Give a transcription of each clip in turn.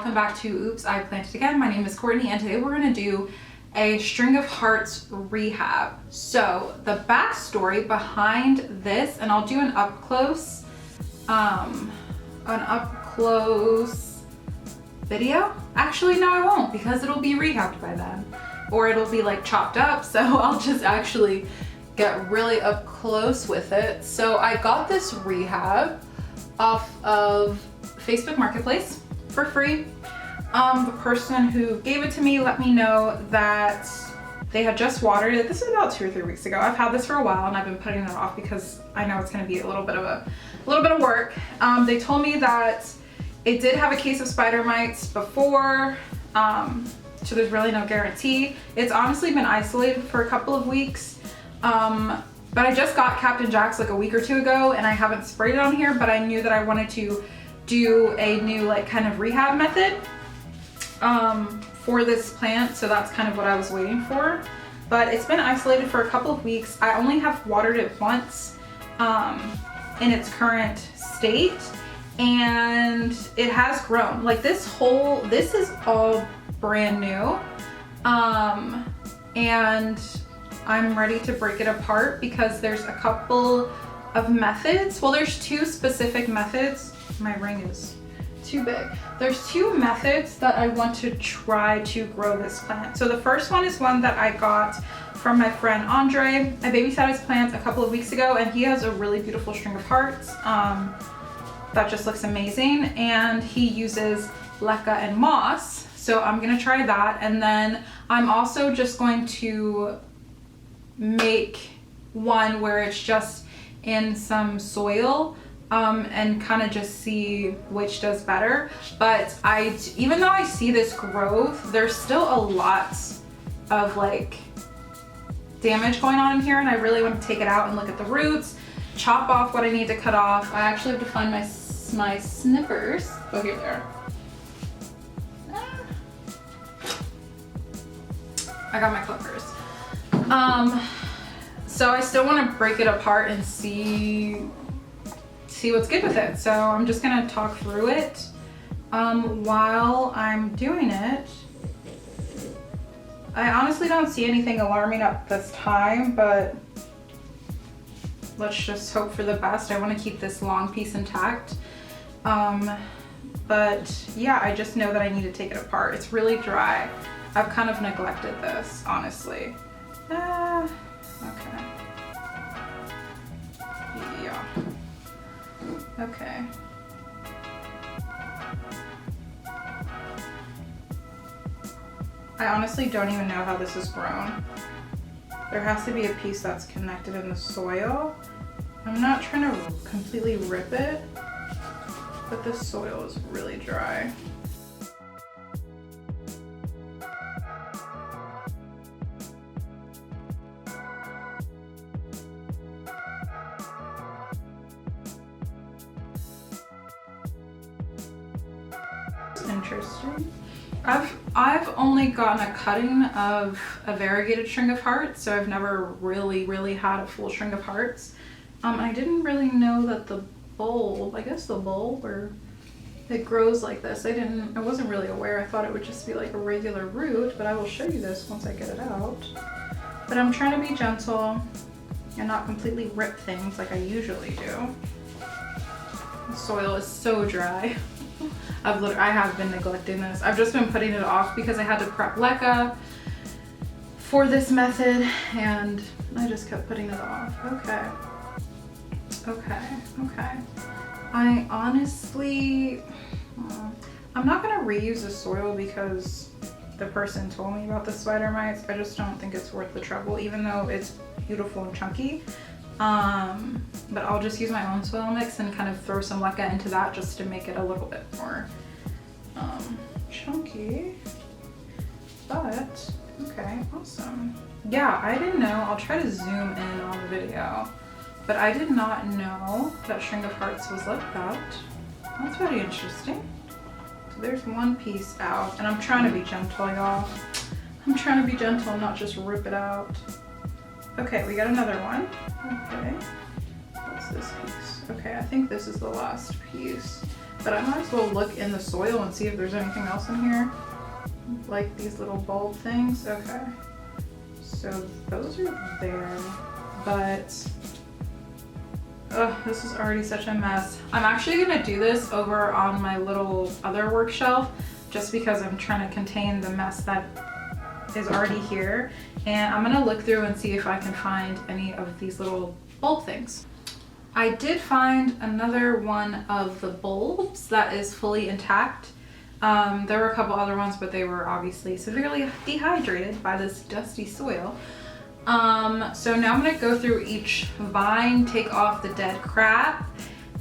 welcome back to Oops, I Planted Again. My name is Courtney and today we're going to do a string of hearts rehab. So the backstory behind this, and I'll do an up close video. Actually, no, I won't, because it'll be rehabbed by then, or it'll be like chopped up. So I'll just actually get really up close with it. So I got this rehab off of Facebook Marketplace for free. The person who gave it to me let me know that they had just watered it. This is about 2 or 3 weeks ago. I've had this for a while and I've been putting it off because I know it's going to be a little bit of work. They told me that it did have a case of spider mites before, so there's really no guarantee. It's honestly been isolated for a couple of weeks, but I just got Captain Jack's like a week or 2 ago and I haven't sprayed it on here, but I knew that I wanted to do a new like kind of rehab method for this plant, so that's kind of what I was waiting for. But it's been isolated for a couple of weeks. I only have watered it once in its current state, and it has grown. Like this is all brand new, and I'm ready to break it apart because there's a couple of methods. Well, there's 2 specific methods. My ring is too big. There's 2 methods that I want to try to grow this plant. So the first one is one that I got from my friend Andre. I babysat his plants a couple of weeks ago and he has a really beautiful string of hearts that just looks amazing, and he uses leca and moss. So I'm gonna try that, and then I'm also just going to make one where it's just in some soil and kind of just see which does better. But even though I see this growth, there's still a lot of like damage going on in here, and I really want to take it out and look at the roots, chop off what I need to cut off. I actually have to find my snippers. Oh, here they are. I got my clippers. So I still want to break it apart and see what's good with it. So I'm just gonna talk through it while I'm doing it. I honestly don't see anything alarming at this time, but let's just hope for the best. I want to keep this long piece intact. But yeah, I just know that I need to take it apart. It's really dry. I've kind of neglected this, honestly. Okay. Yeah. Okay. I honestly don't even know how this is grown. There has to be a piece that's connected in the soil. I'm not trying to completely rip it, but the soil is really dry. Interesting. I've only gotten a cutting of a variegated string of hearts, so I've never really had a full string of hearts. I didn't really know that the bulb, I guess the bulb, or it grows like this. I wasn't really aware. I thought it would just be like a regular root, but I will show you this once I get it out. But I'm trying to be gentle and not completely rip things like I usually do. The soil is so dry. I have been neglecting this. I've just been putting it off because I had to prep leca for this method and I just kept putting it off. Okay. I honestly, I'm not gonna reuse the soil because the person told me about the spider mites. I just don't think it's worth the trouble, even though it's beautiful and chunky. But I'll just use my own soil mix and kind of throw some leca into that just to make it a little bit more chunky. But okay, awesome. Yeah, I didn't know. I'll try to zoom in on the video, but I did not know that string of hearts was like that. That's very interesting. So there's one piece out, and I'm trying to be gentle, y'all. I'm trying to be gentle and not just rip it out. Okay, we got another one. Okay, what's this piece? Okay, I think this is the last piece. but I might as well look in the soil and see if there's anything else in here. Like these little bulb things. Okay. So those are there, but this is already such a mess. I'm actually gonna do this over on my little other work shelf just because I'm trying to contain the mess that is already here. And I'm gonna look through and see if I can find any of these little bulb things. I did find another one of the bulbs that is fully intact. There were a couple other ones, but they were obviously severely dehydrated by this dusty soil. So now I'm gonna go through each vine, take off the dead crap,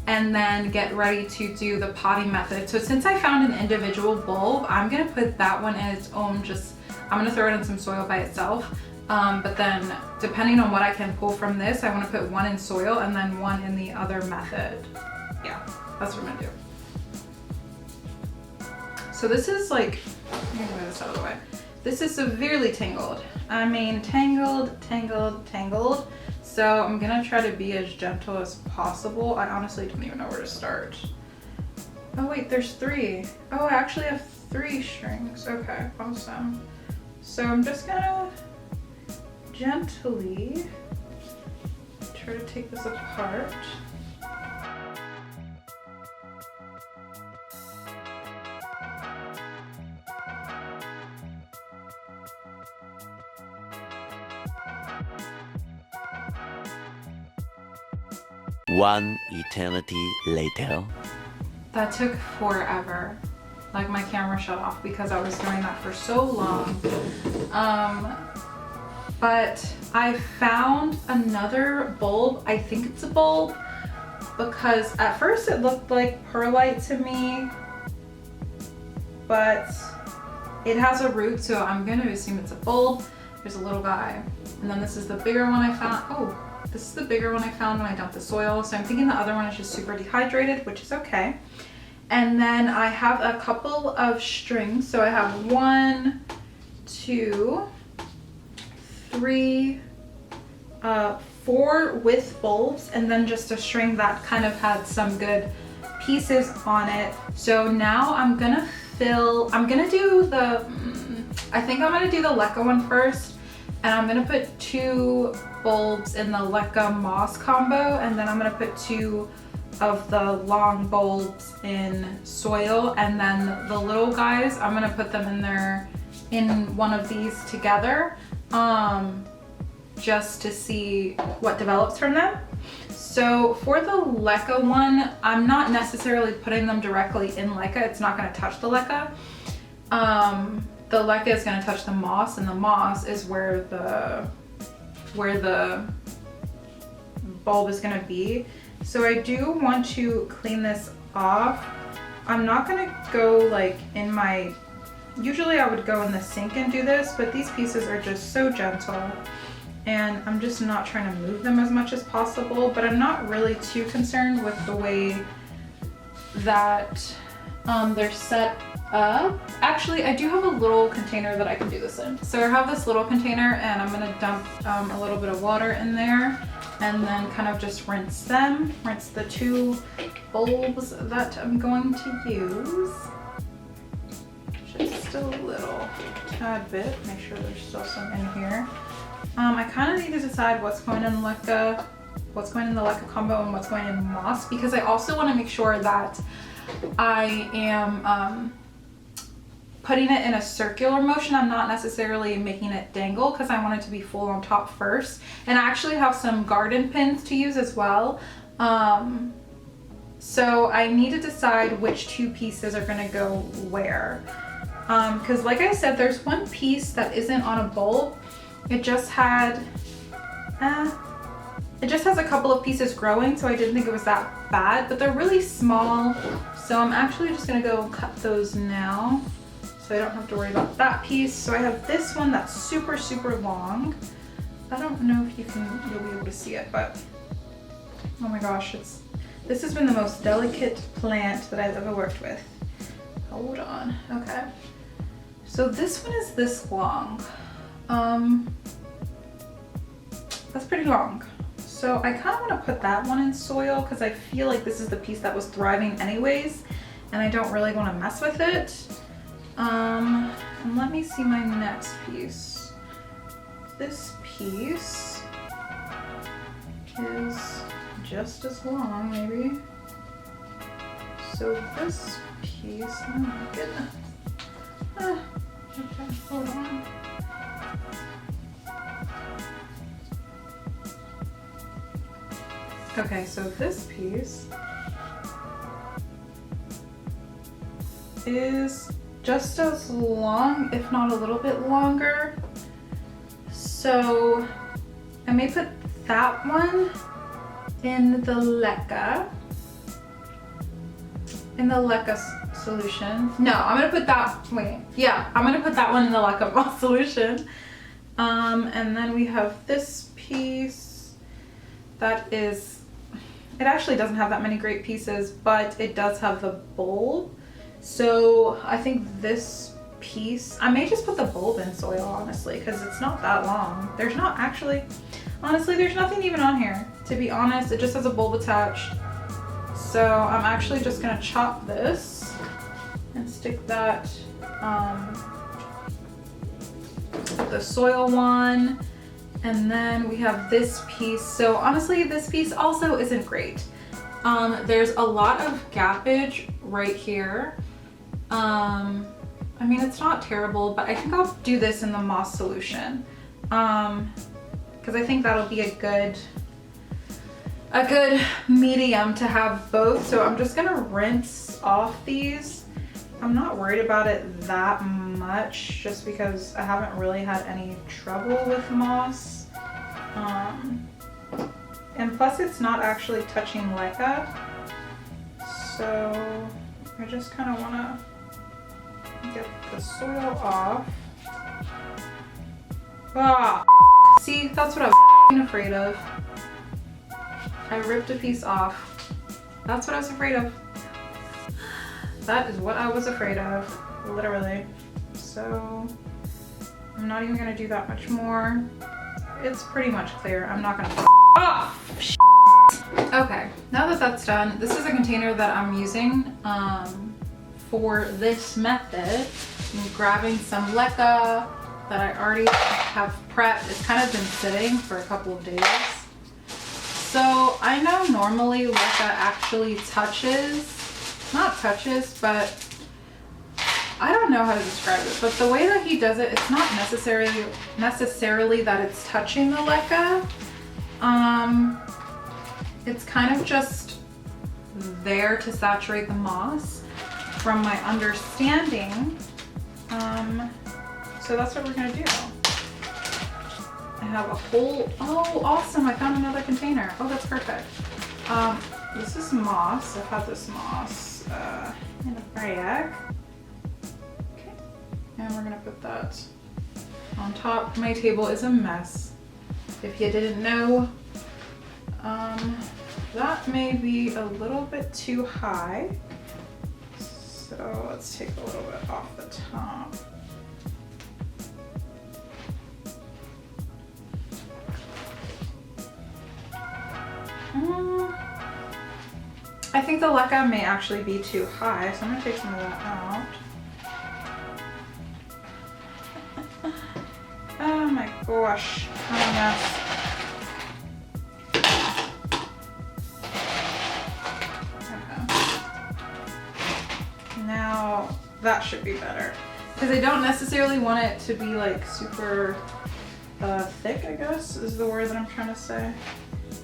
and then get ready to do the potting method. So since I found an individual bulb, I'm gonna put that one in its own, I'm gonna throw it in some soil by itself. But then depending on what I can pull from this, I wanna put one in soil and then one in the other method. Yeah, that's what I'm gonna do. So this is like, I'm gonna move this out of the way. This is severely tangled. I mean, tangled, tangled, tangled. So I'm gonna try to be as gentle as possible. I honestly don't even know where to start. Oh wait, there's 3. Oh, I actually have 3 strings. Okay, awesome. So I'm just gonna gently try to take this apart. One eternity later. That took forever. Like my camera shut off because I was doing that for so long. But I found another bulb. I think it's a bulb because at first it looked like perlite to me, but it has a root, so I'm gonna assume it's a bulb. There's a little guy. And then this is the bigger one I found. Oh, this is the bigger one I found when I dumped the soil. So I'm thinking the other one is just super dehydrated, which is okay. And then I have a couple of strings. So I have 1, 2, 3, 4 with bulbs, and then just a string that kind of had some good pieces on it. So now I'm gonna do the, I think I'm gonna do the leca one first, and I'm gonna put 2 bulbs in the leca moss combo, and then I'm gonna put 2 of the long bulbs in soil, and then the little guys, I'm gonna put them in there in one of these together, just to see what develops from them. So for the leca one, I'm not necessarily putting them directly in leca. It's not gonna touch the leca. The leca is gonna touch the moss, and the moss is where the bulb is gonna be. So I do want to clean this off. I'm not gonna go like in my, usually I would go in the sink and do this, but these pieces are just so gentle and I'm just not trying to move them as much as possible, but I'm not really too concerned with the way that they're set up. Actually, I do have a little container that I can do this in. So I have this little container and I'm gonna dump a little bit of water in there and then kind of just rinse them. Rinse the 2 bulbs that I'm going to use. Just a little tad bit, make sure there's still some in here. I kind of need to decide what's going in leca, what's going in the leca combo and what's going in moss, because I also want to make sure that I am putting it in a circular motion. I'm not necessarily making it dangle because I want it to be full on top first. And I actually have some garden pins to use as well. So I need to decide which 2 pieces are gonna go where. Because like I said, there's one piece that isn't on a bulb. It just has a couple of pieces growing, so I didn't think it was that bad, but they're really small. So I'm actually just gonna go cut those now, so I don't have to worry about that piece. So I have this one that's super, super long. I don't know if you'll be able to see it, but oh my gosh, this has been the most delicate plant that I've ever worked with. Hold on, okay. So this one is this long. That's pretty long. So I kind of want to put that one in soil because I feel like this is the piece that was thriving anyways. and I don't really want to mess with it. And let me see my next piece. This piece is just as long, maybe. So this piece, oh my goodness. Okay, hold on. Okay, so this piece is just as long, if not a little bit longer. So I may put that one in the leca. Solution. No, I'm gonna put that, I'm gonna put that one in the leca solution. And then we have this piece that is, it actually doesn't have that many great pieces, but it does have the bulb. So I think this piece, I may just put the bulb in soil, honestly, because it's not that long. There's not actually, honestly, there's nothing even on here. To be honest, it just has a bulb attached. So I'm actually just gonna chop this and stick that, the soil one. And then we have this piece. So honestly, this piece also isn't great. There's a lot of gappage right here. I mean, it's not terrible, but I think I'll do this in the moss solution. Because I think that'll be a good medium to have both. So I'm just gonna rinse off these. I'm not worried about it that much just because I haven't really had any trouble with moss. And plus it's not actually touching leca. So I just kind of want to get the soil off. Ah, see, that's what I'm afraid of. I ripped a piece off. That's what I was afraid of. That is what I was afraid of, literally. So I'm not even gonna do that much more. It's pretty much clear. I'm not gonna Okay, now that that's done, this is a container that I'm using for this method. I'm grabbing some leca that I already have prepped. It's kind of been sitting for a couple of days. So I know normally leca actually not touches, but I don't know how to describe it, but the way that he does it, it's not necessarily that it's touching the leca. It's kind of just there to saturate the moss from my understanding. So that's what we're gonna do. I have a whole, oh awesome, I found another container. Oh, that's perfect. This is moss. I've had this moss in a bag. Okay, and we're gonna put that on top. My table is a mess, if you didn't know. That may be a little bit too high. So let's take a little bit off the top. I think the leca may actually be too high, so I'm gonna take some of that out. Oh my gosh, what a mess. Okay. Now that should be better. Because I don't necessarily want it to be like super thick, I guess, is the word that I'm trying to say.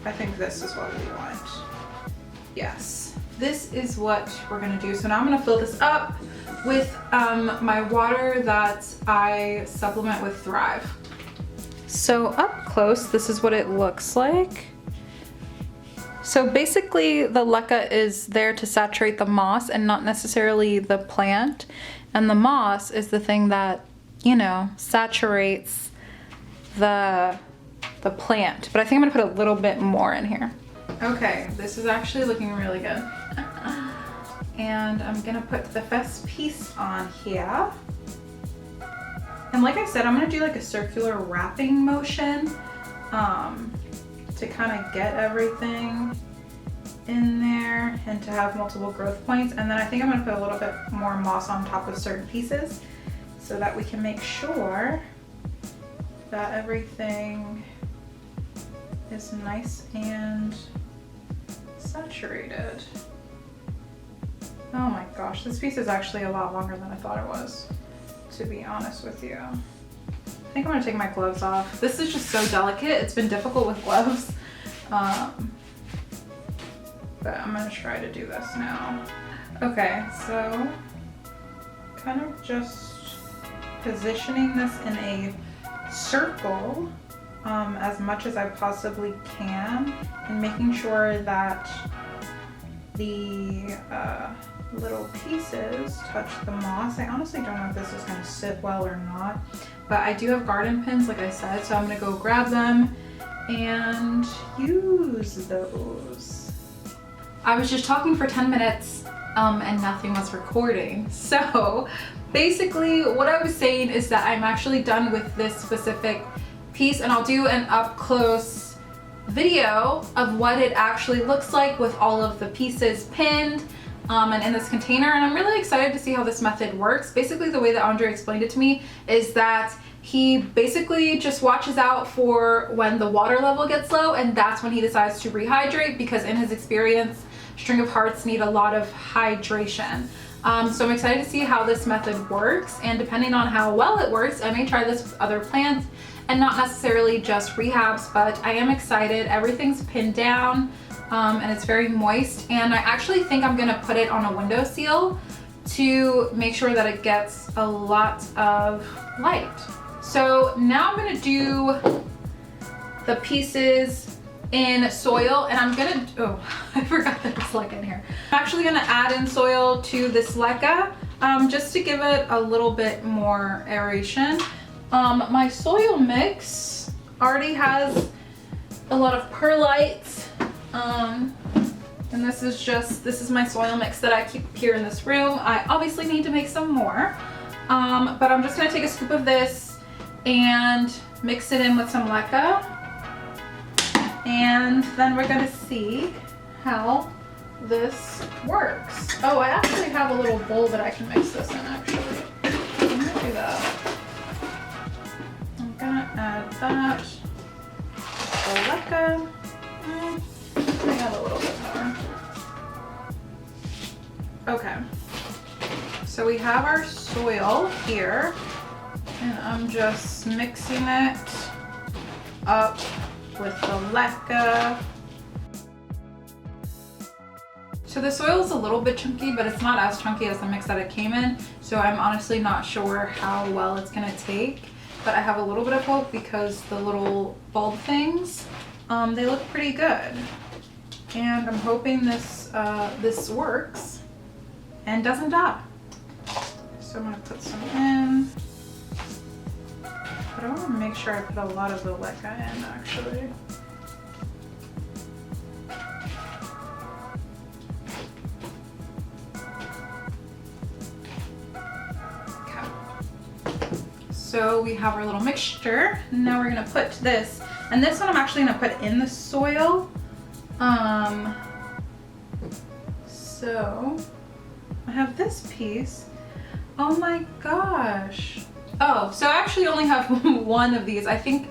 I think this is what we want. Yes, this is what we're gonna do. So now I'm gonna fill this up with my water that I supplement with Thrive. So up close, this is what it looks like. So basically the leca is there to saturate the moss and not necessarily the plant. And the moss is the thing that, you know, saturates the plant. But I think I'm gonna put a little bit more in here. Okay, this is actually looking really good. And I'm gonna put the first piece on here. And like I said, I'm gonna do like a circular wrapping motion to kind of get everything in there and to have multiple growth points. And then I think I'm gonna put a little bit more moss on top of certain pieces so that we can make sure that everything is nice and saturated. Oh my gosh, this piece is actually a lot longer than I thought it was, to be honest with you. I think I'm gonna take my gloves off. This is just so delicate. It's been difficult with gloves. But I'm gonna try to do this now. Okay, so kind of just positioning this in a circle as much as I possibly can, and making sure that the little pieces touch the moss. I honestly don't know if this is gonna sit well or not, but I do have garden pins, like I said, so I'm gonna go grab them and use those. I was just talking for 10 minutes and nothing was recording. So basically what I was saying is that I'm actually done with this specific piece, and I'll do an up close video of what it actually looks like with all of the pieces pinned and in this container. And I'm really excited to see how this method works. Basically the way that Andre explained it to me is that he basically just watches out for when the water level gets low, and that's when he decides to rehydrate, because in his experience, string of hearts need a lot of hydration. So I'm excited to see how this method works, and depending on how well it works, I may try this with other plants and not necessarily just rehabs, but I am excited. Everything's pinned down and it's very moist, and I actually think I'm gonna put it on a windowsill to make sure that it gets a lot of light. So now I'm gonna do the pieces in soil, and I'm gonna, oh, I forgot that it's leca in here. I'm actually gonna add in soil to this leca just to give it a little bit more aeration. My soil mix already has a lot of perlite, and this is my soil mix that I keep here in this room. I obviously need to make some more, but I'm just gonna take a scoop of this and mix it in with some leca, and then we're gonna see how this works. Oh, I actually have a little bowl that I can mix this in, actually. I'm gonna do that. I'm gonna add that, the leca. I add a little bit more. Okay, so we have our soil here, and I'm just mixing it up with the leca. So the soil is a little bit chunky, but it's not as chunky as the mix that it came in, so I'm honestly not sure how well it's gonna take, but I have a little bit of hope because the little bulb things, they look pretty good, and I'm hoping this this works and doesn't die. So I'm gonna put some in, but I want to make sure I put a lot of the leca in, actually. So we have our little mixture. Now we're gonna put this, and this one I'm actually gonna put in the soil. So I have this piece. Oh my gosh. Oh, so I actually only have one of these. I think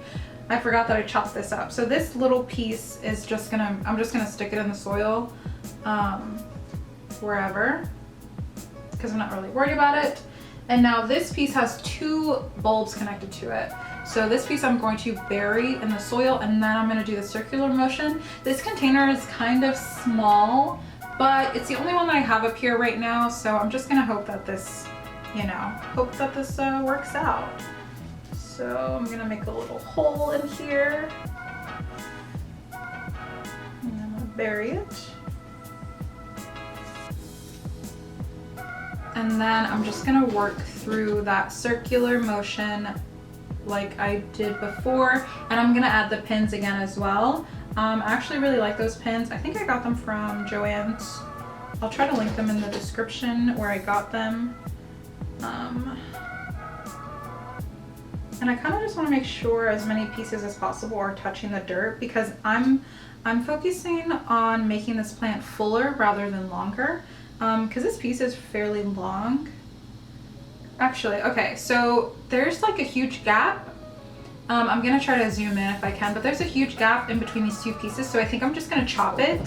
I forgot that I chopped this up. So this little piece is just gonna, I'm just gonna stick it in the soil wherever, because I'm not really worried about it. And now this piece has two bulbs connected to it. So this piece I'm going to bury in the soil, and then I'm gonna do the circular motion. This container is kind of small, but it's the only one that I have up here right now. So I'm just gonna hope that this, hope that this works out. So I'm gonna make a little hole in here, and I'm gonna bury it. And then I'm just gonna work through that circular motion like I did before, and I'm gonna add the pins again as well. I actually really like those pins. I think I got them from Joann's. I'll try to link them in the description where I got them. And I kind of just want to make sure as many pieces as possible are touching the dirt, because I'm focusing on making this plant fuller rather than longer, because this piece is fairly long. Actually, okay, so there's like a huge gap. I'm gonna try to zoom in if I can, but there's a huge gap in between these two pieces, so I think I'm just gonna chop it.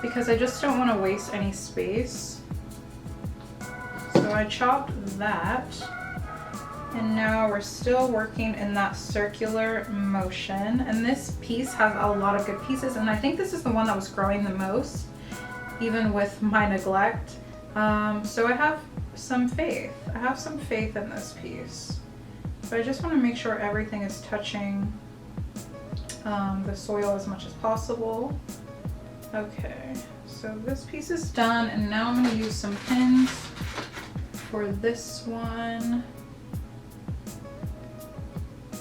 Because I just don't want to waste any space. So I chopped that, and now we're still working in that circular motion, and this piece has a lot of good pieces, and I think this is the one that was growing the most, even with my neglect. So I have some faith. I have some faith in this piece, but I just want to make sure everything is touching the soil as much as possible. Okay, so this piece is done, and now I'm going to use some pins for this one.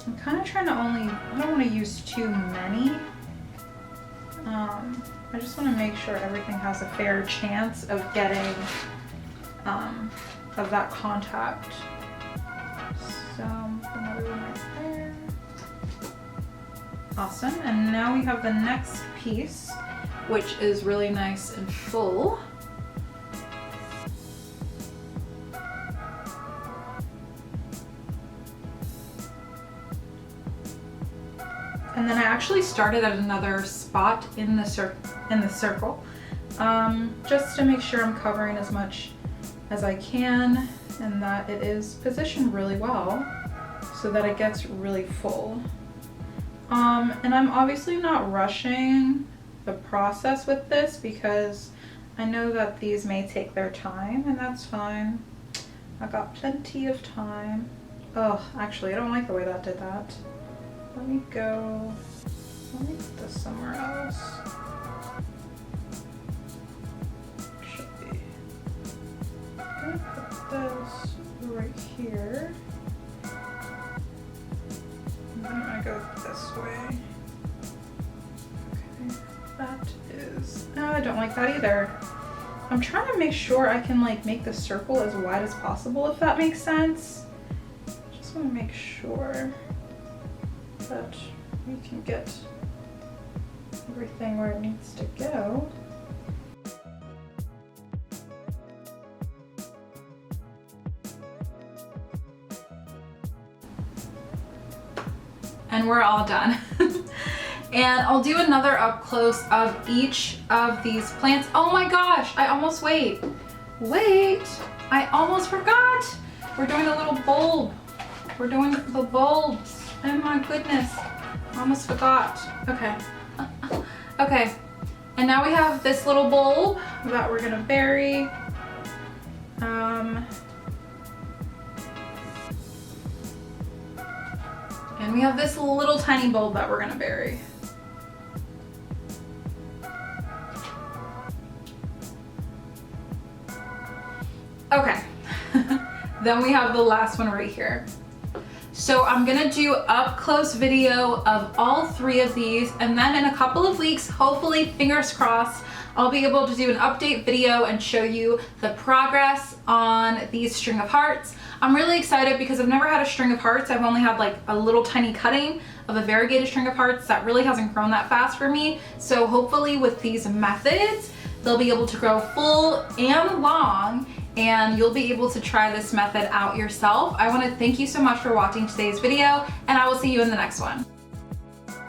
I'm kind of trying to I don't want to use too many. I just want to make sure everything has a fair chance of getting of that contact. So another one right there. Awesome, and now we have the next piece, which is really nice and full. And then I actually started at another spot in the circle, just to make sure I'm covering as much as I can and that it is positioned really well so that it gets really full. And I'm obviously not rushing the process with this because I know that these may take their time, and that's fine. I got plenty of time. Oh, actually, I don't like the way that did that. Let me put this somewhere else. Should be. I'm gonna put this right here. And then I'm gonna go this way. Okay, that is, oh, I don't like that either. I'm trying to make sure I can like make the circle as wide as possible, if that makes sense. Just want to make sure that we can get everything where it needs to go. And we're all done. And I'll do another up close of each of these plants. Oh my gosh, I almost wait, I almost forgot. We're doing a little bulb. We're doing the bulbs. Oh my goodness, I almost forgot. Okay, okay. And now we have this little bulb that we're gonna bury. And we have this little tiny bulb that we're gonna bury. Okay, then we have the last one right here. So I'm gonna do up close video of all three of these, and then in a couple of weeks, hopefully, fingers crossed, I'll be able to do an update video and show you the progress on these string of hearts. I'm really excited because I've never had a string of hearts. I've only had like a little tiny cutting of a variegated string of hearts that really hasn't grown that fast for me. So hopefully with these methods, they'll be able to grow full and long, and you'll be able to try this method out yourself. I want to thank you so much for watching today's video, and I will see you in the next one.